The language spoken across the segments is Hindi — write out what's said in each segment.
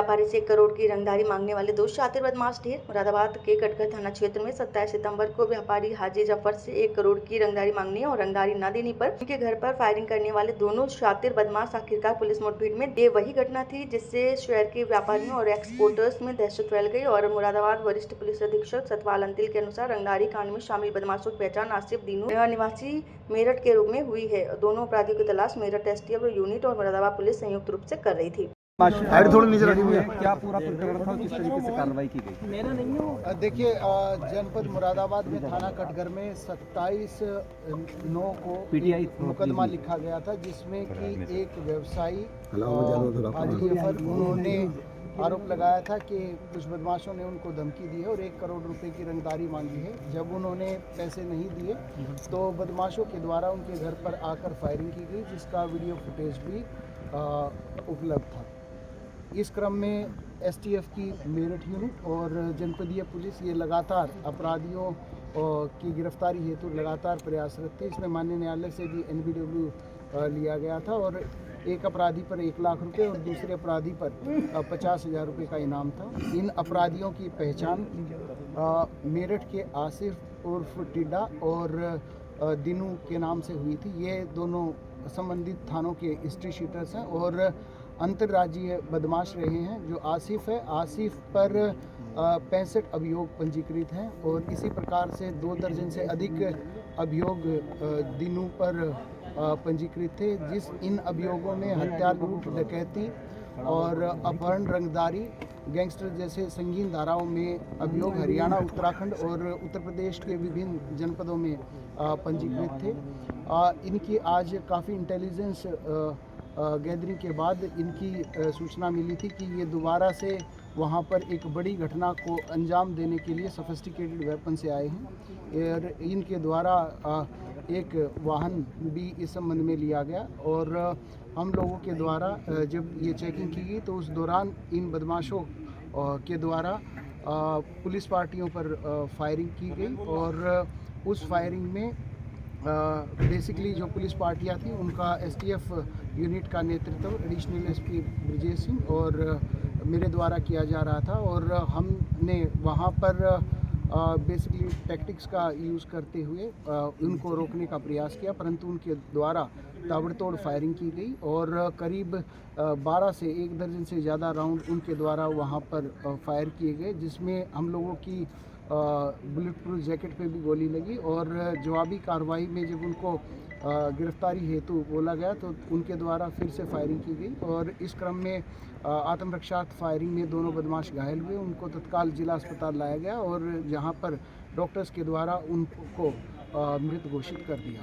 व्यापारी से 1 करोड़ की रंगदारी मांगने वाले 2 शातिर बदमाश ढेर। मुरादाबाद के कटघर थाना क्षेत्र में 27 सितंबर को व्यापारी हाजी जफर से 1 करोड़ की रंगदारी मांगने और रंगदारी न देने पर उनके घर पर फायरिंग करने वाले दोनों शातिर बदमाश आखिरकार पुलिस मुठभेड़ में। ये वही घटना थी जिससे शहर के व्यापारियों और एक्सपोर्टर्स में दहशत फैल गई और मुरादाबाद वरिष्ठ पुलिस अधीक्षक सतपाल अंतिल के अनुसार रंगदारी कांड में शामिल बदमाशों की पहचान आसिफ दीनू निवासी मेरठ के रूप में हुई है। दोनों अपराधियों की तलाश मेरठ एसटीएफ यूनिट और मुरादाबाद पुलिस संयुक्त रूप से कर रही थी। क्या पूरा प्रकरण था, किस तरीके से कार्रवाई की गई? देखिए, जनपद मुरादाबाद में थाना कटघर में 27/9 को मुकदमा लिखा गया था, जिसमें कि एक व्यवसायी हाजी जफर, उन्होंने आरोप लगाया था कि कुछ बदमाशों ने उनको धमकी दी है और 1 करोड़ रुपए की रंगदारी मांगी है। जब उन्होंने पैसे नहीं दिए तो बदमाशों के द्वारा उनके घर पर आकर फायरिंग की गई, जिसका वीडियो फुटेज भी उपलब्ध था। इस क्रम में एसटीएफ की मेरठ यूनिट और जनपदीय पुलिस ये लगातार अपराधियों की गिरफ्तारी हेतु लगातार प्रयासरत थी। इसमें माननीय न्यायालय से भी एनबीडब्ल्यू लिया गया था और एक अपराधी पर 1 लाख रुपए और दूसरे अपराधी पर 50,000 रुपये का इनाम था। इन अपराधियों की पहचान मेरठ के आसिफ उर्फ टिड्डा और दिनू के नाम से हुई थी। ये दोनों संबंधित थानों के हिस्ट्री शीटर्स हैं और अंतर्राज्यीय बदमाश रहे हैं। जो आसिफ है, आसिफ पर 65 अभियोग पंजीकृत हैं और इसी प्रकार से 2 दर्जन से अधिक अभियोग दिनू पर पंजीकृत थे। इन अभियोगों में हत्या, लूट, डकैती और अपहरण, रंगदारी, गैंगस्टर जैसे संगीन धाराओं में अभियोग हरियाणा, उत्तराखंड और उत्तर प्रदेश के विभिन्न जनपदों में पंजीकृत थे। इनकी आज काफ़ी इंटेलिजेंस गैदरिंग के बाद इनकी सूचना मिली थी कि ये दोबारा से वहाँ पर एक बड़ी घटना को अंजाम देने के लिए सोफिस्टिकेटेड वेपन से आए हैं और इनके द्वारा एक वाहन भी इस संबंध में लिया गया और हम लोगों के द्वारा जब ये चेकिंग की गई तो उस दौरान इन बदमाशों के द्वारा पुलिस पार्टियों पर फायरिंग की गई और उस फायरिंग में बेसिकली जो पुलिस पार्टियां थी उनका एसटीएफ यूनिट का नेतृत्व एडिशनल एसपी ब्रजेश सिंह और मेरे द्वारा किया जा रहा था और हमने वहां पर बेसिकली टैक्टिक्स का यूज़ करते हुए उनको रोकने का प्रयास किया, परंतु उनके द्वारा ताबड़तोड़ फायरिंग की गई और करीब 12 से 1 दर्जन से ज़्यादा राउंड उनके द्वारा वहां पर फायर किए गए, जिसमें हम लोगों की बुलेट प्रूफ जैकेट पे भी गोली लगी और जवाबी कार्रवाई में जब उनको गिरफ्तारी हेतु बोला गया तो उनके द्वारा फिर से फायरिंग की गई और इस क्रम में आत्मरक्षात्मक फायरिंग में दोनों बदमाश घायल हुए। उनको तत्काल जिला अस्पताल लाया गया और जहां पर डॉक्टर्स के द्वारा उनको मृत घोषित कर दिया।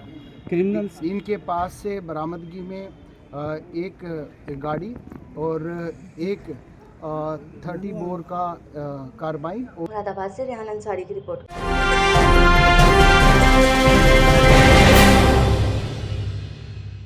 क्रिमिनल्स इनके पास से बरामदगी में एक गाड़ी और एक 30 बोर का कार्बाइन। मुरादाबाद से रेहान अंसारी की रिपोर्ट।